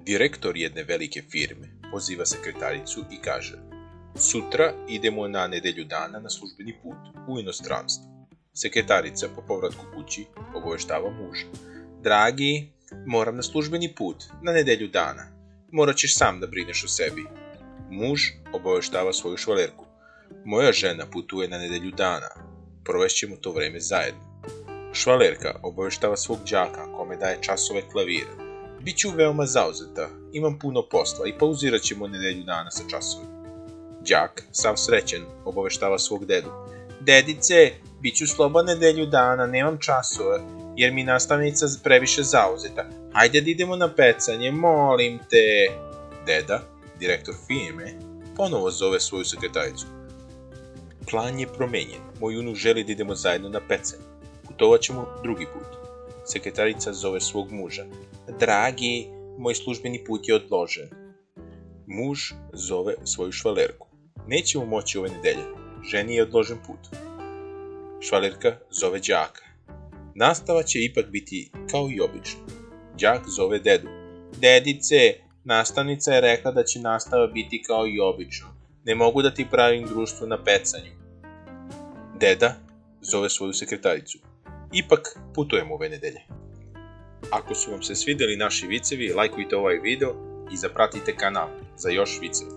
Direktor jedne velike firme poziva sekretaricu i kaže: sutra idemo na nedelju dana na službeni put u inostranstvo. Sekretarica po povratku kući obaveštava muža: dragi, moram na službeni put na nedelju dana. Morat ćeš sam da brineš o sebi. Muž obaveštava svoju švalerku: moja žena putuje na nedelju dana. Provešćemo to vreme zajedno. Švalerka obaveštava svog đaka kome daje časove klavira: biću veoma zauzeta, imam puno posla i pauzirat ćemo nedelju dana sa časovima. Đak, sav srećen, obaveštava svog dedu: dedice, biću slobodan nedelju dana, nemam časove, jer mi nastavnica previše zauzeta. Hajde da idemo na pecanje, molim te. Deda, direktor firme, ponovo zove svoju sekretaricu: plan je promenjen, moj unuk želi da idemo zajedno na pecanje. Putovat ćemo drugi put. Sekretarica zove svog muža: dragi, moj službeni put je odložen. Muž zove svoju švalerku: nećemo moći ove nedelje, ženi je odložen put. Švalerka zove đaka: nastava će ipak biti kao i obično. Đak zove dedu: dedice, nastavnica je rekla da će nastava biti kao i obično, ne mogu da ti pravim društvo na pecanju. Deda zove svoju sekretaricu: ipak putujemo ove nedelje. Ako su vam se svideli naši vicevi, lajkujte ovaj video i zapratite kanal za još viceva.